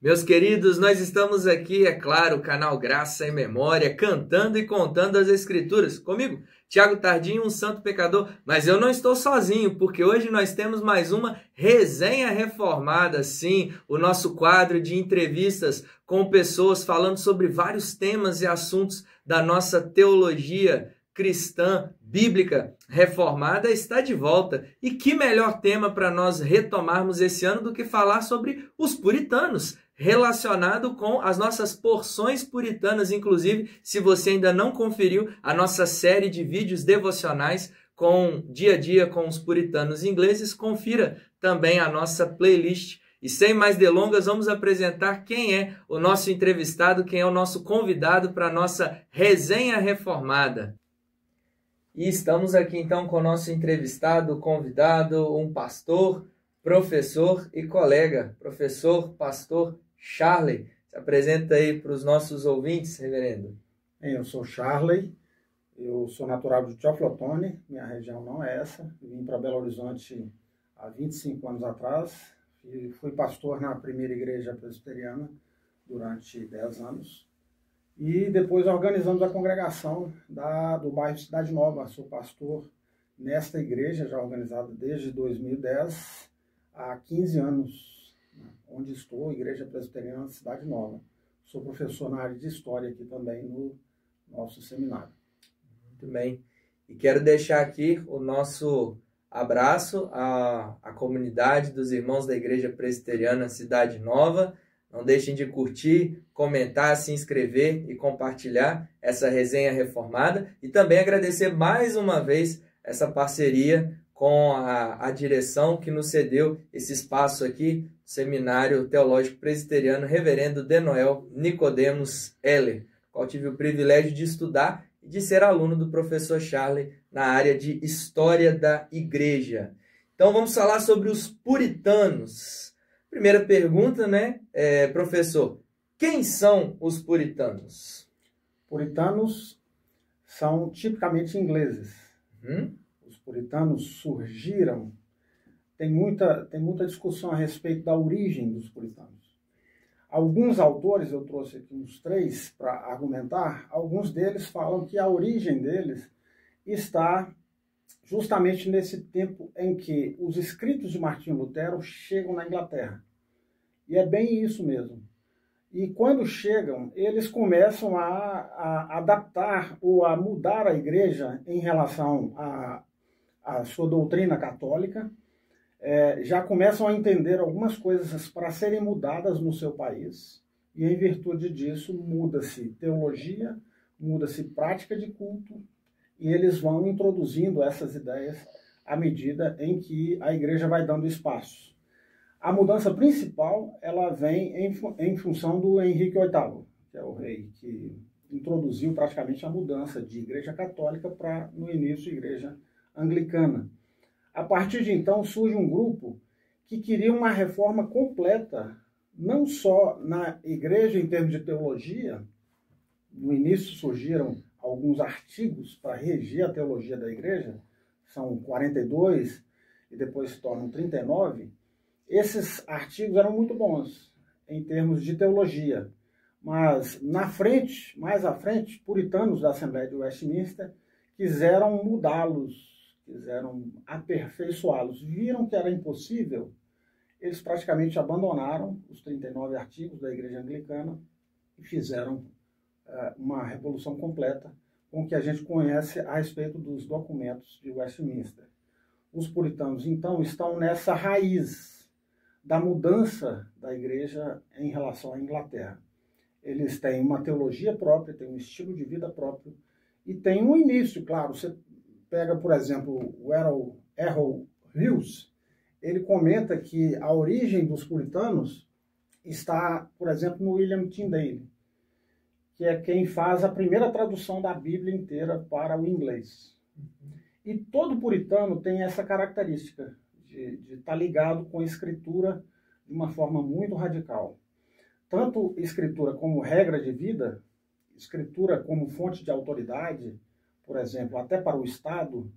Meus queridos, nós estamos aqui, é claro, o canal Graça e Memória, cantando e contando as Escrituras. Comigo, Tiago Tardinho, um santo pecador, mas eu não estou sozinho, porque hoje nós temos mais uma resenha reformada, sim, o nosso quadro de entrevistas com pessoas falando sobre vários temas e assuntos da nossa teologia cristã, bíblica, reformada está de volta. E que melhor tema para nós retomarmos esse ano do que falar sobre os puritanos, relacionado com as nossas porções puritanas. Inclusive, se você ainda não conferiu a nossa série de vídeos devocionais com dia a dia com os puritanos ingleses, confira também a nossa playlist. E sem mais delongas, vamos apresentar quem é o nosso entrevistado, quem é o nosso convidado para a nossa resenha reformada. E estamos aqui então com o nosso entrevistado, convidado, um pastor, professor e colega, professor, pastor Charley. Se apresenta aí para os nossos ouvintes, reverendo. Eu sou Charley, eu sou natural de Teoflotone, minha região não é essa. Vim para Belo Horizonte há 25 anos atrás e fui pastor na primeira igreja presbiteriana durante 10 anos. E depois organizamos a congregação do bairro Cidade Nova. Sou pastor nesta igreja, já organizada desde 2010, há 15 anos, onde estou, Igreja Presbiteriana Cidade Nova. Sou professor na área de História aqui também no nosso seminário. Muito bem. E quero deixar aqui o nosso abraço à comunidade dos irmãos da Igreja Presbiteriana Cidade Nova. Não deixem de curtir, comentar, se inscrever e compartilhar essa resenha reformada. E também agradecer mais uma vez essa parceria com a direção que nos cedeu esse espaço aqui, Seminário Teológico Presbiteriano Reverendo Denoel Nicodemos Heller, qual tive o privilégio de estudar e de ser aluno do professor Charley na área de História da Igreja. Então vamos falar sobre os puritanos. Primeira pergunta, né, professor? Quem são os puritanos? Puritanos são tipicamente ingleses. Os puritanos surgiram... Tem muita discussão a respeito da origem dos puritanos. Alguns autores, eu trouxe aqui uns 3 para argumentar, alguns deles falam que a origem deles está justamente nesse tempo em que os escritos de Martinho Lutero chegam na Inglaterra. E é bem isso mesmo. E quando chegam, eles começam a adaptar ou a mudar a igreja em relação à sua doutrina católica. Já começam a entender algumas coisas para serem mudadas no seu país. E em virtude disso, muda-se teologia, muda-se prática de culto, e eles vão introduzindo essas ideias à medida em que a igreja vai dando espaço. A mudança principal, ela vem em função do Henrique VIII, que é o rei que introduziu praticamente a mudança de igreja católica para, no início, igreja anglicana. A partir de então, surge um grupo que queria uma reforma completa, não só na igreja em termos de teologia. No início surgiram alguns artigos para reger a teologia da igreja, são 42 e depois se tornam 39. Esses artigos eram muito bons em termos de teologia, mas mais à frente, puritanos da Assembleia de Westminster quiseram mudá-los, quiseram aperfeiçoá-los. Viram que era impossível, eles praticamente abandonaram os 39 artigos da Igreja Anglicana e fizeram uma revolução completa com o que a gente conhece a respeito dos documentos de Westminster. Os puritanos, então, estão nessa raiz da mudança da igreja em relação à Inglaterra. Eles têm uma teologia própria, têm um estilo de vida próprio e têm um início, claro. Você pega, por exemplo, o Errol Hughes, ele comenta que a origem dos puritanos está, por exemplo, no William Tyndale, que é quem faz a primeira tradução da Bíblia inteira para o inglês. E todo puritano tem essa característica de estar ligado com a Escritura de uma forma muito radical. Tanto Escritura como regra de vida, Escritura como fonte de autoridade, por exemplo, até para o Estado,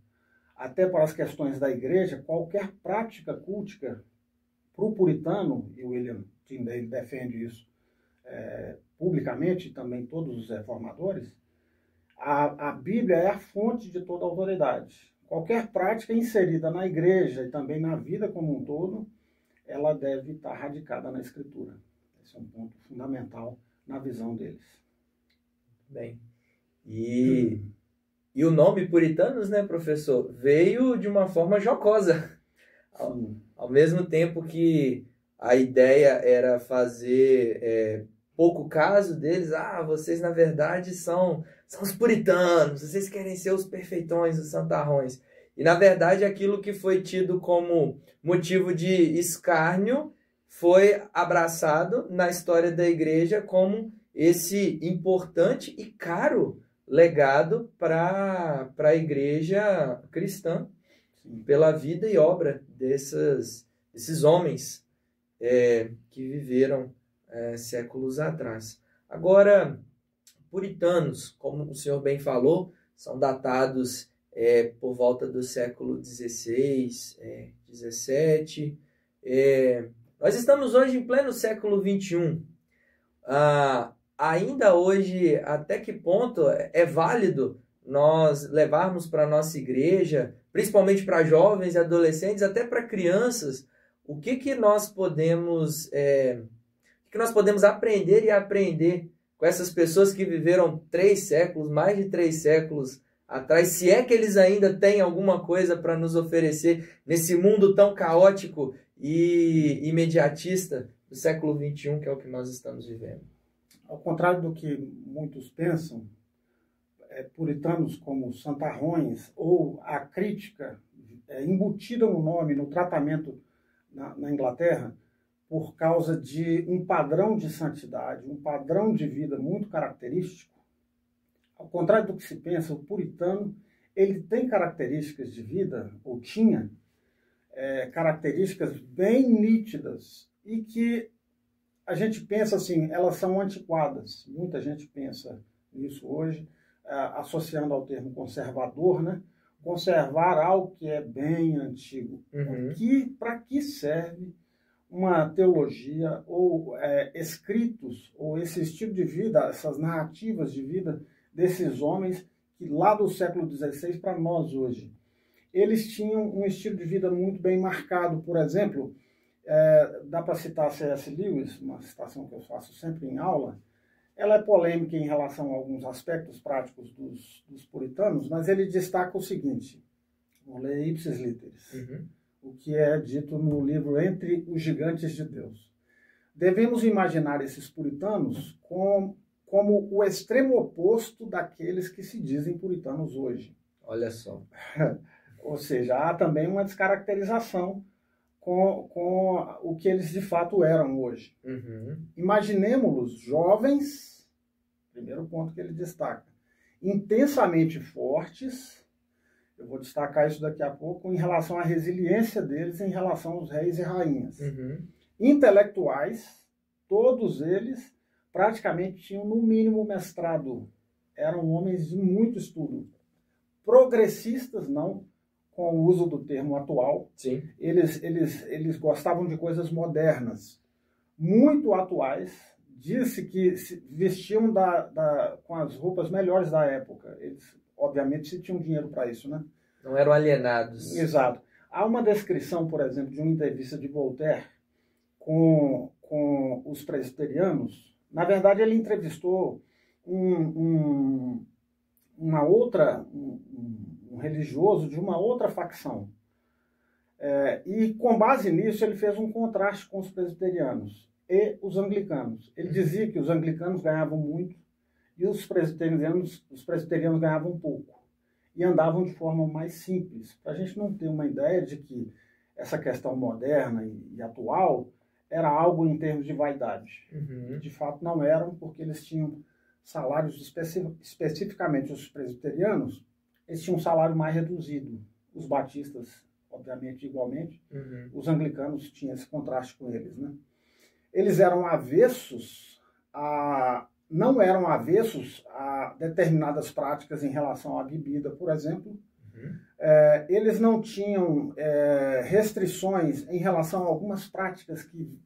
até para as questões da igreja, qualquer prática cultica para o puritano, e o William Tyndale defende isso publicamente, também todos os reformadores, a Bíblia é a fonte de toda autoridade. Qualquer prática inserida na igreja e também na vida como um todo, ela deve estar radicada na Escritura. Esse é um ponto fundamental na visão deles. Bem, e o nome puritanos, né, professor, veio de uma forma jocosa. Ao mesmo tempo que a ideia era fazer pouco caso deles, vocês na verdade são os puritanos, vocês querem ser os perfeitões, os santarrões. E na verdade aquilo que foi tido como motivo de escárnio foi abraçado na história da igreja como esse importante e caro legado para a igreja cristã, pela vida e obra desses homens que viveram séculos atrás. Agora, puritanos, como o senhor bem falou, são datados por volta do século XVI, XVII. Nós estamos hoje em pleno século XXI. Ainda hoje, até que ponto é válido nós levarmos para a nossa igreja, principalmente para jovens e adolescentes, até para crianças, o que nós podemos aprender e aprender com essas pessoas que viveram 3 séculos, mais de 3 séculos atrás, se é que eles ainda têm alguma coisa para nos oferecer nesse mundo tão caótico e imediatista do século XXI, que é o que nós estamos vivendo. Ao contrário do que muitos pensam, puritanos como santarrões ou a crítica embutida no nome, no tratamento na Inglaterra, por causa de um padrão de santidade, um padrão de vida muito característico. Ao contrário do que se pensa, o puritano ele tem características de vida, ou tinha, características bem nítidas e que a gente pensa assim, elas são antiquadas. Muita gente pensa nisso hoje, associando ao termo conservador, né? Conservar algo que é bem antigo. Uhum. Para que serve uma teologia ou escritos, ou esse estilo de vida, essas narrativas de vida desses homens que lá do século XVI para nós hoje? Eles tinham um estilo de vida muito bem marcado. Por exemplo, dá para citar C.S. Lewis, uma citação que eu faço sempre em aula. Ela é polêmica em relação a alguns aspectos práticos dos puritanos, mas ele destaca o seguinte, vou ler ipsis literis, o que é dito no livro Entre os Gigantes de Deus. Devemos imaginar esses puritanos como o extremo oposto daqueles que se dizem puritanos hoje. Olha só. Ou seja, há também uma descaracterização com o que eles de fato eram hoje. Imaginemos-los jovens, primeiro ponto que ele destaca, intensamente fortes, eu vou destacar isso daqui a pouco, em relação à resiliência deles em relação aos reis e rainhas. Intelectuais, todos eles praticamente tinham no mínimo mestrado, eram homens de muito estudo. Progressistas, não com o uso do termo atual. Sim. Eles gostavam de coisas modernas, muito atuais. Disse que se vestiam com as roupas melhores da época. Eles, obviamente, se tinham dinheiro para isso, né? Não eram alienados. Exato. Há uma descrição, por exemplo, de uma entrevista de Voltaire com os presbiterianos. Na verdade, ele entrevistou um religioso de uma outra facção. E, com base nisso, ele fez um contraste com os presbiterianos e os anglicanos. Ele dizia que os anglicanos ganhavam muito e os presbiterianos ganhavam pouco. E andavam de forma mais simples. Para a gente não ter uma ideia de que essa questão moderna e atual era algo em termos de vaidade. De fato, não eram, porque eles tinham salários, especificamente os presbiterianos, eles tinham um salário mais reduzido. Os batistas, obviamente, igualmente. Os anglicanos tinham esse contraste com eles, né? Eles eram avessos não eram avessos a determinadas práticas em relação à bebida, por exemplo. Eles não tinham restrições em relação a algumas práticas que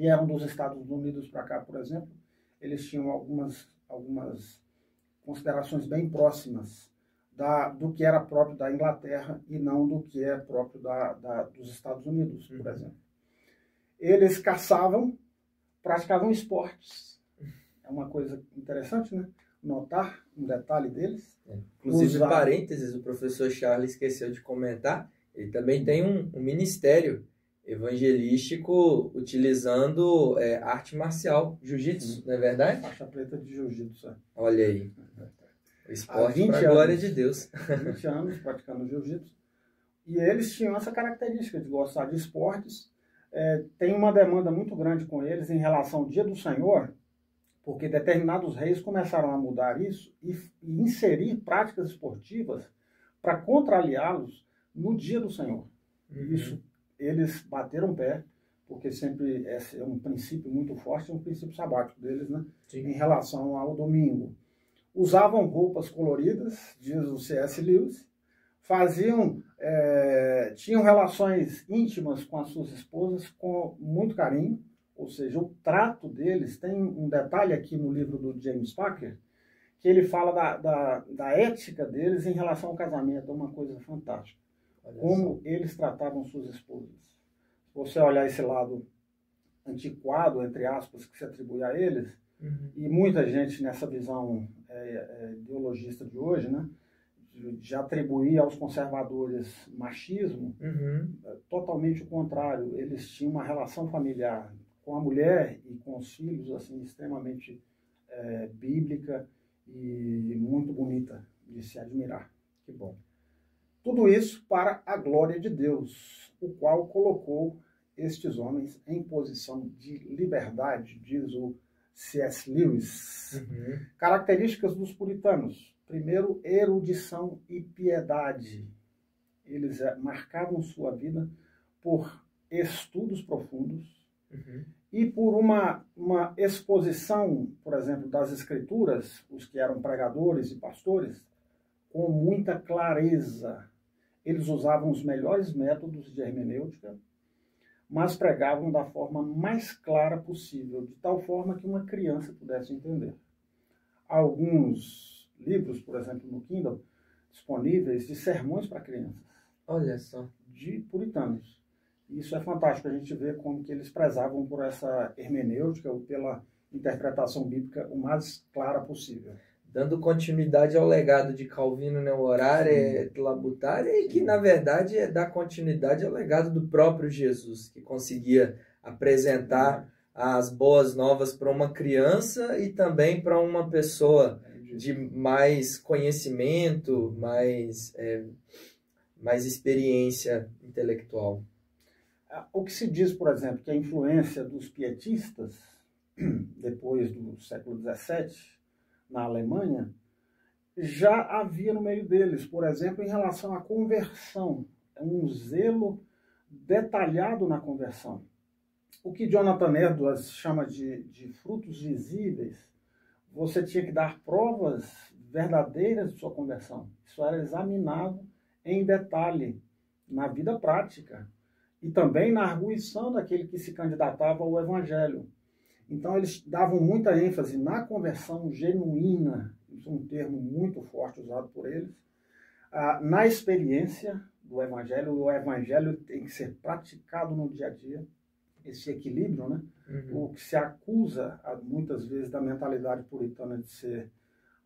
vieram dos Estados Unidos para cá, por exemplo, eles tinham algumas considerações bem próximas do que era próprio da Inglaterra e não do que é próprio dos Estados Unidos, por exemplo. Eles caçavam, praticavam esportes. É uma coisa interessante, né? Notar um detalhe deles. Inclusive, parênteses, o professor Charles esqueceu de comentar, ele também tem um ministério evangelístico utilizando arte marcial, jiu-jitsu, não é verdade? Faixa preta de jiu-jitsu. Olha aí. O esporte para a glória de Deus. 20 anos praticando jiu-jitsu. E eles tinham essa característica de gostar de esportes. Tem uma demanda muito grande com eles em relação ao Dia do Senhor, porque determinados reis começaram a mudar isso e inserir práticas esportivas para contrariá-los no Dia do Senhor. Isso, eles bateram pé, porque sempre é um princípio muito forte, é um princípio sabático deles, né? Em relação ao domingo. Usavam roupas coloridas, diz o C.S. Lewis, tinham relações íntimas com as suas esposas com muito carinho, ou seja, o trato deles. Tem um detalhe aqui no livro do James Packer, que ele fala da ética deles em relação ao casamento, é uma coisa fantástica. Como eles tratavam suas esposas. Se você olhar esse lado antiquado, entre aspas, que se atribui a eles, e muita gente nessa visão ideologista de hoje, né, de atribuir aos conservadores machismo, totalmente o contrário. Eles tinham uma relação familiar com a mulher e com os filhos assim extremamente bíblica e muito bonita de se admirar. Que bom. Tudo isso para a glória de Deus, o qual colocou estes homens em posição de liberdade, diz o C.S. Lewis. Características dos puritanos. Primeiro, erudição e piedade. Eles marcavam sua vida por estudos profundos e por uma exposição, por exemplo, das Escrituras, os que eram pregadores e pastores, com muita clareza. Eles usavam os melhores métodos de hermenêutica, mas pregavam da forma mais clara possível, de tal forma que uma criança pudesse entender. Alguns livros, por exemplo, no Kindle, disponíveis de sermões para crianças. Olha só. De puritanos. Isso é fantástico, a gente vê como que eles prezavam por essa hermenêutica ou pela interpretação bíblica o mais clara possível. Dando continuidade ao legado de Calvino Neo Orare et Labutare, e que, na verdade, dá continuidade ao legado do próprio Jesus, que conseguia apresentar as boas novas para uma criança e também para uma pessoa de mais conhecimento, mais experiência intelectual. O que se diz, por exemplo, que a influência dos pietistas, depois do século XVII, na Alemanha, já havia no meio deles, por exemplo, em relação à conversão, um zelo detalhado na conversão. O que Jonathan Edwards chama de frutos visíveis, você tinha que dar provas verdadeiras de sua conversão. Isso era examinado em detalhe na vida prática e também na arguição daquele que se candidatava ao Evangelho. Então, eles davam muita ênfase na conversão genuína, isso é um termo muito forte usado por eles, na experiência do Evangelho. O Evangelho tem que ser praticado no dia a dia, esse equilíbrio, né? O que se acusa, muitas vezes, da mentalidade puritana de ser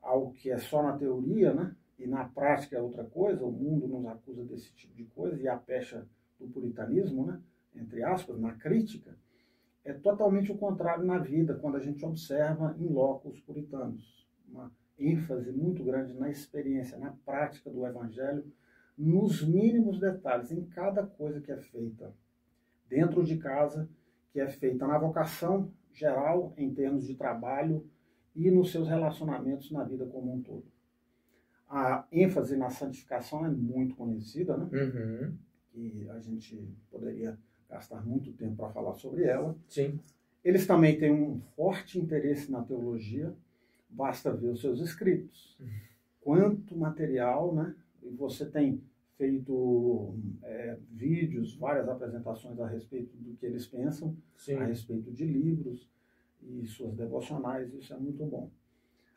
algo que é só na teoria, né? E na prática é outra coisa. O mundo nos acusa desse tipo de coisa, e a pecha do puritanismo, né? Entre aspas, na crítica, é totalmente o contrário na vida, quando a gente observa em loco os puritanos. Uma ênfase muito grande na experiência, na prática do Evangelho, nos mínimos detalhes, em cada coisa que é feita dentro de casa, que é feita na vocação geral, em termos de trabalho e nos seus relacionamentos na vida como um todo. A ênfase na santificação é muito conhecida, né? E a gente poderia gastar muito tempo para falar sobre ela. Sim. Eles também têm um forte interesse na teologia, basta ver os seus escritos. Quanto material, né? E você tem feito vídeos, várias apresentações a respeito do que eles pensam, Sim. a respeito de livros e suas devocionais, isso é muito bom.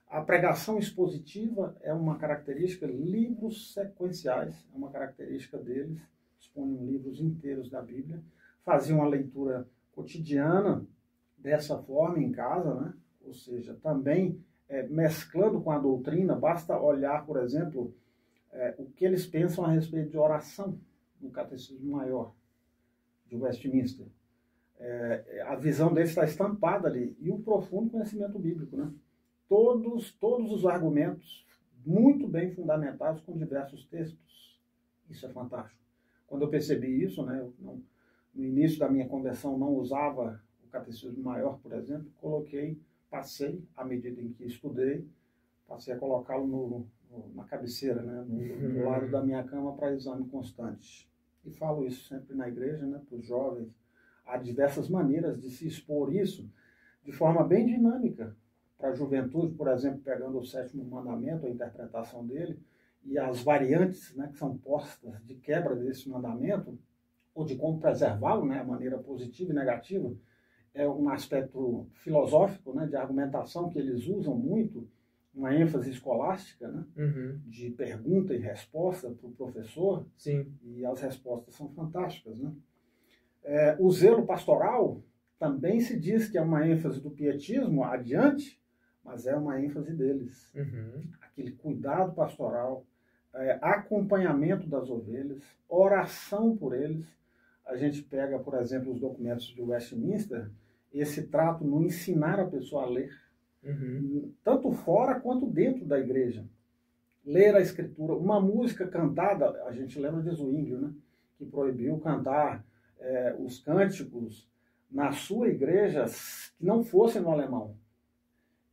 A pregação expositiva é uma característica, livros sequenciais é uma característica deles, dispõem livros inteiros da Bíblia, faziam uma leitura cotidiana dessa forma em casa, né? Ou seja, também mesclando com a doutrina, basta olhar, por exemplo, o que eles pensam a respeito de oração no Catecismo Maior de Westminster. A visão deles está estampada ali, e o profundo conhecimento bíblico, né? Todos os argumentos muito bem fundamentados com diversos textos. Isso é fantástico. Quando eu percebi isso, né, no início da minha conversão não usava o Catecismo Maior, por exemplo, passei, à medida em que estudei, passei a colocá-lo na cabeceira, né, no lado da minha cama para exame constante. E falo isso sempre na igreja, né, para os jovens. Há diversas maneiras de se expor isso de forma bem dinâmica. Para a juventude, por exemplo, pegando o 7º mandamento, a interpretação dele, e as variantes, né, que são postas de quebra desse mandamento, ou de como preservá-lo, né, a maneira positiva e negativa, é um aspecto filosófico, né, de argumentação que eles usam muito, uma ênfase escolástica, né, de pergunta e resposta para o professor. Sim. E as respostas são fantásticas, né? O zelo pastoral também se diz que é uma ênfase do pietismo adiante, mas é uma ênfase deles. Aquele cuidado pastoral, acompanhamento das ovelhas, oração por eles. A gente pega, por exemplo, os documentos de Westminster, esse trato no ensinar a pessoa a ler, tanto fora quanto dentro da igreja. Ler a escritura, uma música cantada, a gente lembra de Zwinglio, né, que proibiu cantar os cânticos na sua igreja que não fossem no alemão.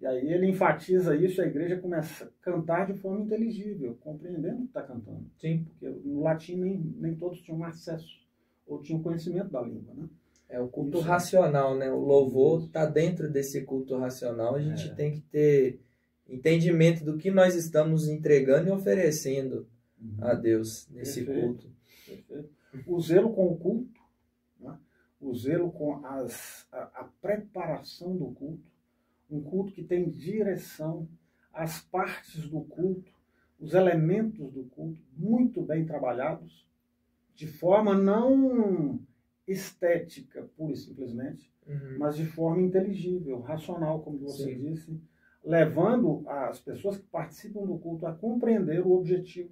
E aí ele enfatiza isso, a igreja começa a cantar de forma inteligível, compreendendo o que está cantando. Sim. Porque no latim nem todos tinham acesso ou tinham conhecimento da língua, né? É o culto racional, né? O louvor está dentro desse culto racional. A gente tem que ter entendimento do que nós estamos entregando e oferecendo a Deus nesse culto. Perfeito. O zelo com o culto, né? O zelo com a preparação do culto, um culto que tem direção, as partes do culto, os elementos do culto muito bem trabalhados, de forma não estética, pura e simplesmente, mas de forma inteligível, racional, como você disse, levando as pessoas que participam do culto a compreender o objetivo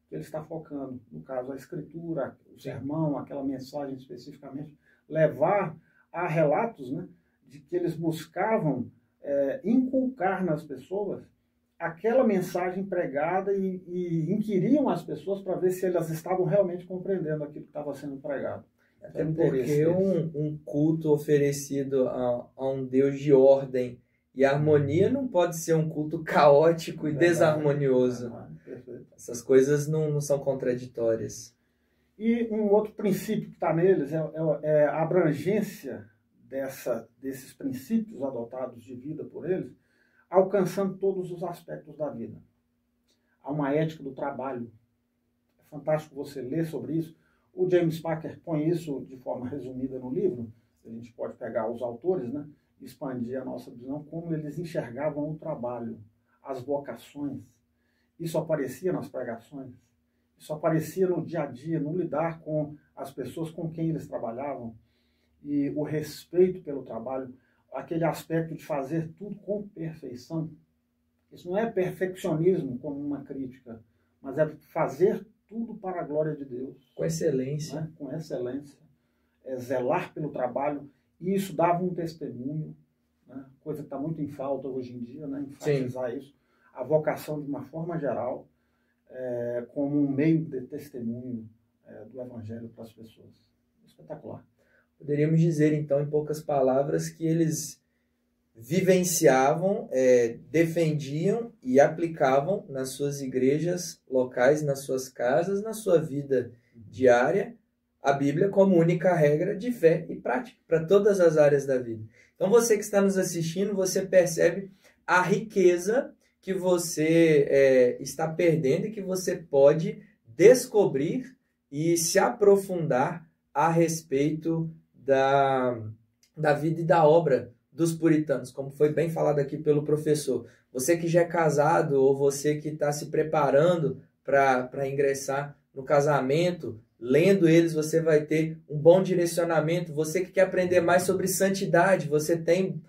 que ele está focando. No caso, a escritura, o sermão, aquela mensagem especificamente, levar a relatos, né, de que eles buscavam inculcar nas pessoas aquela mensagem pregada e inquiriam as pessoas para ver se elas estavam realmente compreendendo aquilo que estava sendo pregado. Até porque um culto oferecido a um Deus de ordem e harmonia não pode ser um culto caótico e desarmonioso. Essas coisas não são contraditórias. E um outro princípio que está neles é a abrangência desses princípios adotados de vida por eles, alcançando todos os aspectos da vida. Há uma ética do trabalho. É fantástico você ler sobre isso. O James Packer põe isso de forma resumida no livro. A gente pode pegar os autores, né, e expandir a nossa visão, como eles enxergavam o trabalho, as vocações. Isso aparecia nas pregações. Isso aparecia no dia a dia, no lidar com as pessoas com quem eles trabalhavam. E o respeito pelo trabalho, aquele aspecto de fazer tudo com perfeição. Isso não é perfeccionismo como uma crítica, mas é fazer tudo para a glória de Deus. Com excelência. Né? Com excelência. É zelar pelo trabalho. E isso dava um testemunho, né? Coisa que está muito em falta hoje em dia, né? Enfatizar isso. A vocação, de uma forma geral, como um meio de testemunho do Evangelho para as pessoas. Espetacular. Poderíamos dizer, então, em poucas palavras, que eles vivenciavam, defendiam e aplicavam nas suas igrejas locais, nas suas casas, na sua vida diária, a Bíblia como única regra de fé e prática para todas as áreas da vida. Então, você que está nos assistindo, você percebe a riqueza que você está perdendo e que você pode descobrir e se aprofundar a respeito da vida e da obra dos puritanos, como foi bem falado aqui pelo professor. Você que já é casado ou você que está se preparando para ingressar no casamento, lendo eles você vai ter um bom direcionamento. Você que quer aprender mais sobre santidade, você tem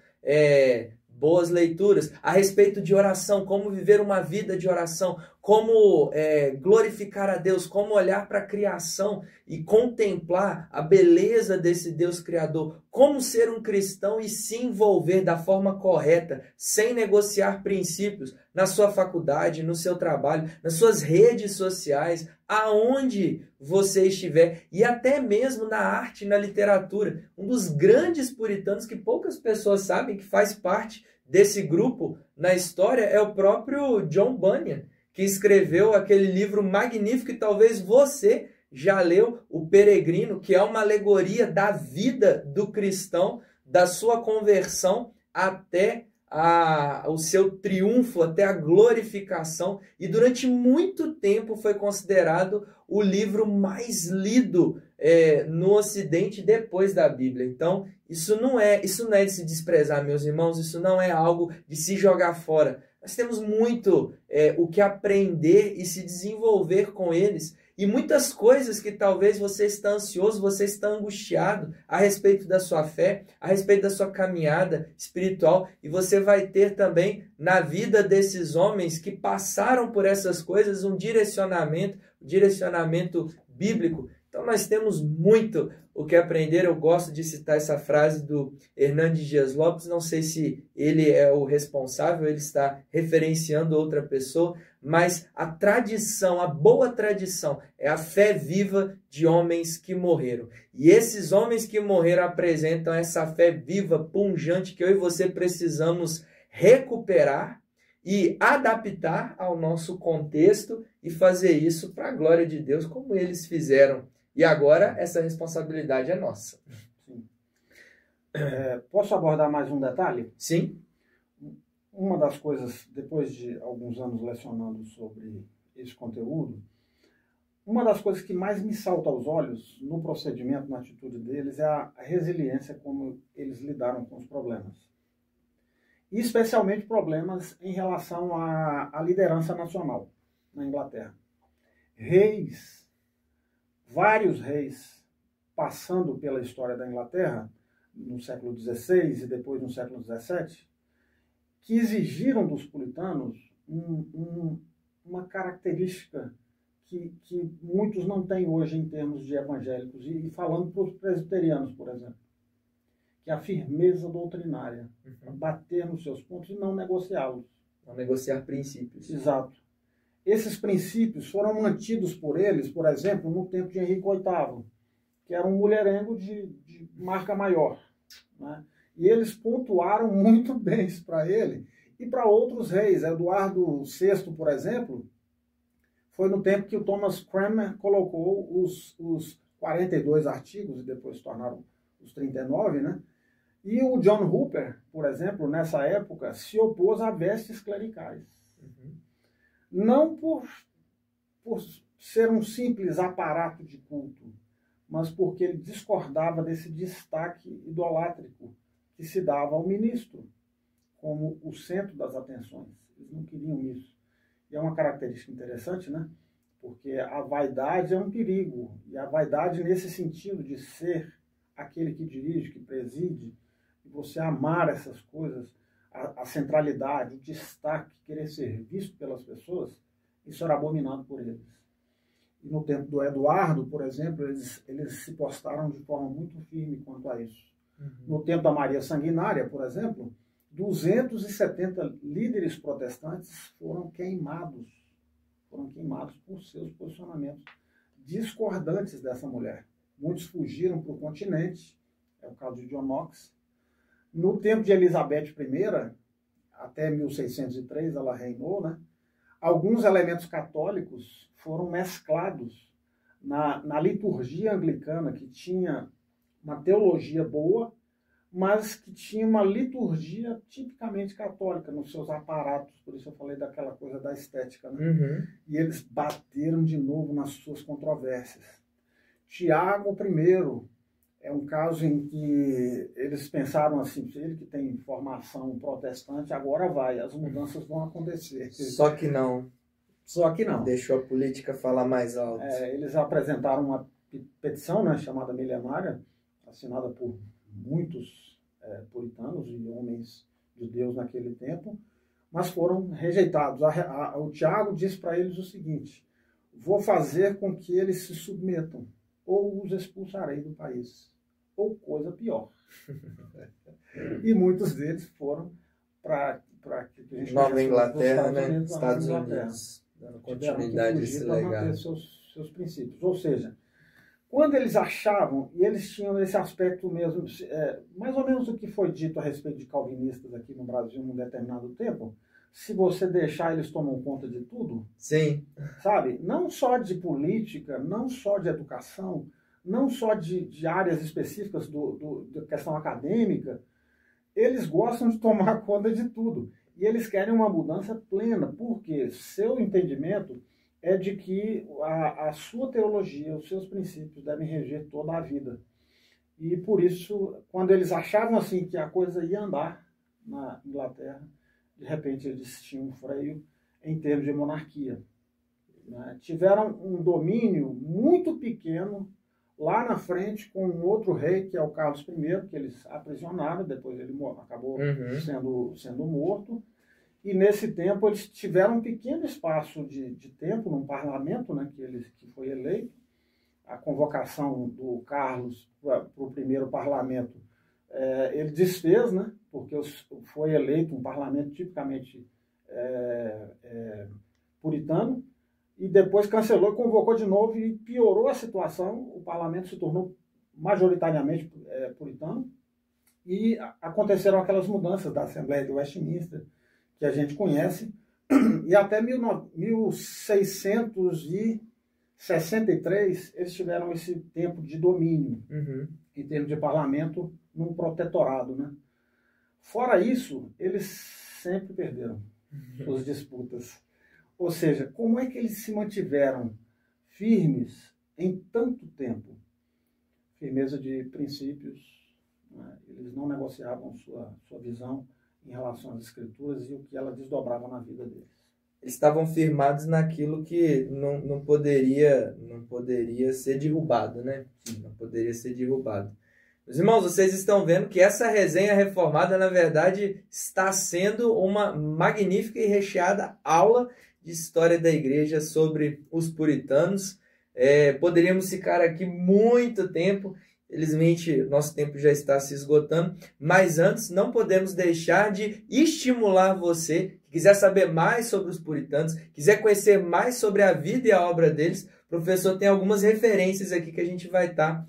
boas leituras a respeito de oração, como viver uma vida de oração, como glorificar a Deus, como olhar para a criação e contemplar a beleza desse Deus Criador, como ser um cristão e se envolver da forma correta, sem negociar princípios, na sua faculdade, no seu trabalho, nas suas redes sociais, aonde você estiver, e até mesmo na arte e na literatura. Um dos grandes puritanos que poucas pessoas sabem que faz parte desse grupo na história é o próprio John Bunyan, que escreveu aquele livro magnífico que talvez você já leu, O Peregrino, que é uma alegoria da vida do cristão, da sua conversão até o seu triunfo, até a glorificação, e durante muito tempo foi considerado o livro mais lido no Ocidente depois da Bíblia. Então, isso não é de se desprezar, meus irmãos, isso não é algo de se jogar fora. Nós temos muito o que aprender e se desenvolver com eles. E muitas coisas que talvez você está ansioso, você está angustiado a respeito da sua fé, a respeito da sua caminhada espiritual. E você vai ter também na vida desses homens que passaram por essas coisas um direcionamento bíblico. Então nós temos muito o que aprender. Eu gosto de citar essa frase do Hernandes Dias Lopes, não sei se ele é o responsável, ele está referenciando outra pessoa, mas a tradição, a boa tradição, é a fé viva de homens que morreram. E esses homens que morreram apresentam essa fé viva, pungente, que eu e você precisamos recuperar e adaptar ao nosso contexto e fazer isso para a glória de Deus, como eles fizeram. E agora essa responsabilidade é nossa. Sim. Posso abordar mais um detalhe? Sim. Uma das coisas, depois de alguns anos lecionando sobre esse conteúdo, uma das coisas que mais me salta aos olhos no procedimento, na atitude deles, é a resiliência como eles lidaram com os problemas. E especialmente problemas em relação à liderança nacional na Inglaterra. Vários reis passando pela história da Inglaterra, no século XVI e depois no século XVII, que exigiram dos puritanos uma característica que muitos não têm hoje em termos de evangélicos, e falando para os presbiterianos, por exemplo, que é a firmeza doutrinária, bater nos seus pontos e não negociá-los. Não negociar princípios. Exato. Esses princípios foram mantidos por eles, por exemplo, no tempo de Henrique VIII, que era um mulherengo de marca maior, né? E eles pontuaram muito bem isso para ele e para outros reis. Eduardo VI, por exemplo, foi no tempo que o Thomas Cranmer colocou os 42 artigos, e depois se tornaram os 39, né? E o John Hooper, por exemplo, nessa época, se opôs a vestes clericais. Não por ser um simples aparato de culto, mas porque ele discordava desse destaque idolátrico que se dava ao ministro como o centro das atenções. Eles não queriam isso. E é uma característica interessante, né? Porque a vaidade é um perigo. E a vaidade nesse sentido de ser aquele que dirige, que preside, e você amar essas coisas, a centralidade, o destaque, querer ser visto pelas pessoas, isso era abominado por eles. E no tempo do Eduardo, por exemplo, eles se postaram de forma muito firme quanto a isso. No tempo da Maria Sanguinária, por exemplo, 270 líderes protestantes foram queimados por seus posicionamentos discordantes dessa mulher. Muitos fugiram para o continente, é o caso de John Knox. No tempo de Elizabeth I, até 1603 ela reinou, né? Alguns elementos católicos foram mesclados na liturgia anglicana, que tinha uma teologia boa, mas que tinha uma liturgia tipicamente católica nos seus aparatos, por isso eu falei daquela coisa da estética, né? Uhum. E eles bateram de novo nas suas controvérsias. Tiago I é um caso em que eles pensaram assim, ele que tem formação protestante, agora vai, as mudanças vão acontecer. Só que não. Só que não. Deixou a política falar mais alto. Eles apresentaram uma petição, né, chamada milenária, assinada por muitos puritanos e homens de Deus naquele tempo, mas foram rejeitados. O Tiago diz para eles o seguinte: vou fazer com que eles se submetam, ou os expulsarei do país, ou coisa pior. E muitos deles foram para Nova Inglaterra, né? Estados Unidos, dando continuidade a esse legado. Seus princípios. Ou seja, quando eles achavam, e eles tinham esse aspecto mesmo, mais ou menos o que foi dito a respeito de calvinistas aqui no Brasil num determinado tempo, se você deixar, eles tomam conta de tudo. Sim. Sabe? Não só de política, não só de educação, não só de áreas específicas da questão acadêmica, eles gostam de tomar conta de tudo. E eles querem uma mudança plena, porque seu entendimento é de que a sua teologia, os seus princípios devem reger toda a vida. E por isso, quando eles achavam assim que a coisa ia andar na Inglaterra, de repente eles tinham um freio em termos de monarquia. Né? Tiveram um domínio muito pequeno lá na frente com um outro rei, que é o Carlos I, que eles aprisionaram, depois ele acabou sendo morto. E nesse tempo eles tiveram um pequeno espaço de tempo num parlamento, né, que foi eleito. A convocação do Carlos para o primeiro parlamento, ele desfez, né, porque foi eleito um parlamento tipicamente puritano, e depois cancelou e convocou de novo e piorou a situação. O parlamento se tornou majoritariamente puritano e aconteceram aquelas mudanças da Assembleia de Westminster, que a gente conhece, e até 1663 eles tiveram esse tempo de domínio, em termos de parlamento, num protetorado, né? Fora isso, eles sempre perderam suas disputas. Ou seja, como é que eles se mantiveram firmes em tanto tempo? Firmeza de princípios, né? Eles não negociavam sua visão em relação às Escrituras e o que ela desdobrava na vida deles. Eles estavam firmados naquilo que não poderia ser derrubado, né? Não poderia ser derrubado. Meus irmãos, vocês estão vendo que essa resenha reformada, na verdade, está sendo uma magnífica e recheada aula de história da igreja sobre os puritanos. Poderíamos ficar aqui muito tempo, felizmente nosso tempo já está se esgotando, mas antes não podemos deixar de estimular você que quiser saber mais sobre os puritanos, quiser conhecer mais sobre a vida e a obra deles. O professor tem algumas referências aqui que a gente vai estar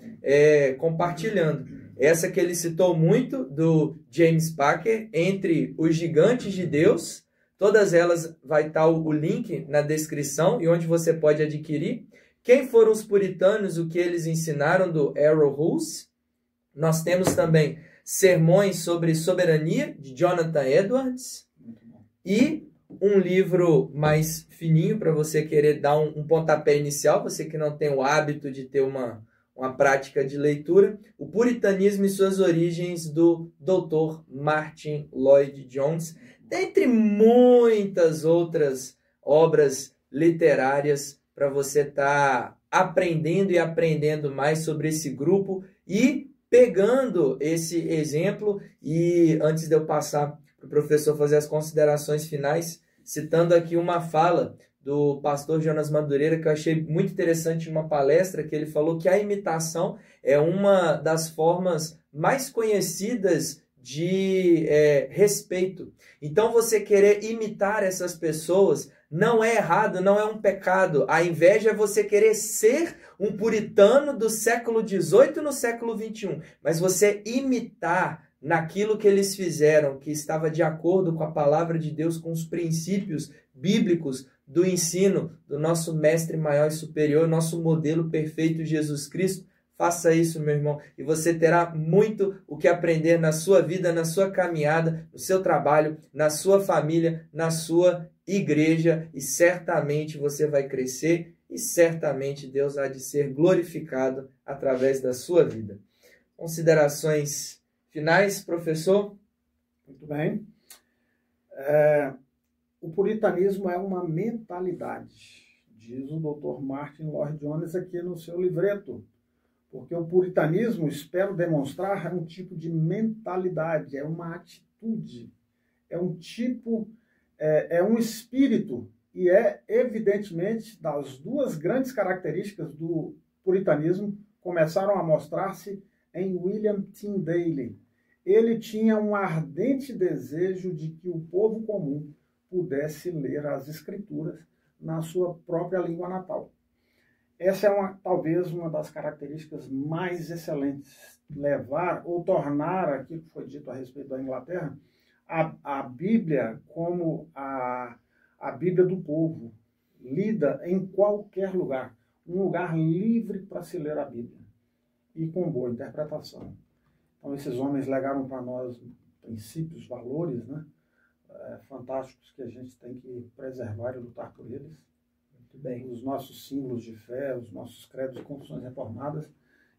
compartilhando. Essa que ele citou muito, do James Packer, Entre os Gigantes de Deus. Todas elas vai estar o link na descrição e onde você pode adquirir. Quem foram os puritanos, o que eles ensinaram, do Errol Hughes. Nós temos também Sermões sobre Soberania, de Jonathan Edwards. E um livro mais fininho para você querer dar um pontapé inicial, você que não tem o hábito de ter uma prática de leitura, O Puritanismo e Suas Origens, do Dr. Martin Lloyd-Jones, dentre muitas outras obras literárias para você estar aprendendo e aprendendo mais sobre esse grupo e pegando esse exemplo. E antes de eu passar para o professor fazer as considerações finais, citando aqui uma fala do pastor Jonas Madureira, que eu achei muito interessante em uma palestra, que ele falou que a imitação é uma das formas mais conhecidas de respeito. Então, você querer imitar essas pessoas não é errado, não é um pecado. A inveja é você querer ser um puritano do século XVIII no século XXI, mas você imitar naquilo que eles fizeram, que estava de acordo com a palavra de Deus, com os princípios bíblicos do ensino do nosso mestre maior e superior, nosso modelo perfeito, Jesus Cristo, Faça isso, meu irmão, e você terá muito o que aprender na sua vida, na sua caminhada, no seu trabalho, na sua família, na sua igreja, e certamente você vai crescer e certamente Deus há de ser glorificado através da sua vida. Considerações finais, professor? Muito bem. O puritanismo é uma mentalidade, diz o Dr. Martin Lloyd-Jones aqui no seu livreto. Porque o puritanismo, espero demonstrar, é um tipo de mentalidade, é uma atitude, é um tipo, é um espírito, e é, evidentemente, das duas grandes características do puritanismo, começaram a mostrar-se em William Tyndale. Ele tinha um ardente desejo de que o povo comum pudesse ler as Escrituras na sua própria língua natal. Essa é talvez uma das características mais excelentes, levar ou tornar aquilo que foi dito a respeito da Inglaterra, a Bíblia como a Bíblia do povo, lida em qualquer lugar, um lugar livre para se ler a Bíblia e com boa interpretação. Então esses homens legaram para nós princípios, valores, né, fantásticos que a gente tem que preservar e lutar por eles. Bem, os nossos símbolos de fé, os nossos credos e confissões reformadas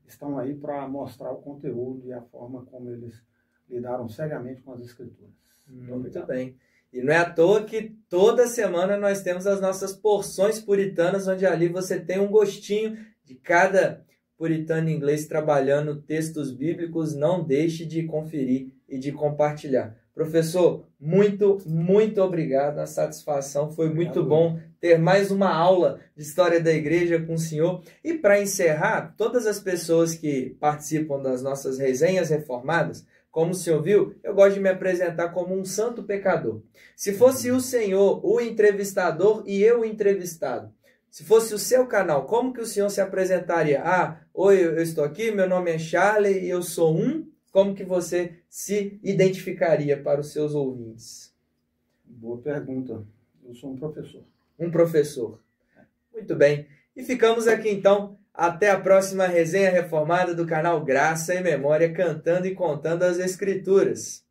estão aí para mostrar o conteúdo e a forma como eles lidaram seriamente com as Escrituras. Muito bem. E não é à toa que toda semana nós temos as nossas porções puritanas, onde ali você tem um gostinho de cada puritano inglês trabalhando textos bíblicos. Não deixe de conferir e de compartilhar. Professor, muito obrigado. A satisfação foi muito bom ter mais uma aula de história da igreja com o senhor. E para encerrar, todas as pessoas que participam das nossas resenhas reformadas, como o senhor viu, eu gosto de me apresentar como um santo pecador. Se fosse o senhor o entrevistador e eu o entrevistado, se fosse o seu canal, como que o senhor se apresentaria? Oi, eu estou aqui, meu nome é Charlie e eu sou Como que você se identificaria para os seus ouvintes? Boa pergunta. Eu sou um professor. Um professor. Muito bem. E ficamos aqui então. Até a próxima resenha reformada do canal Graça e Memória, cantando e contando as Escrituras.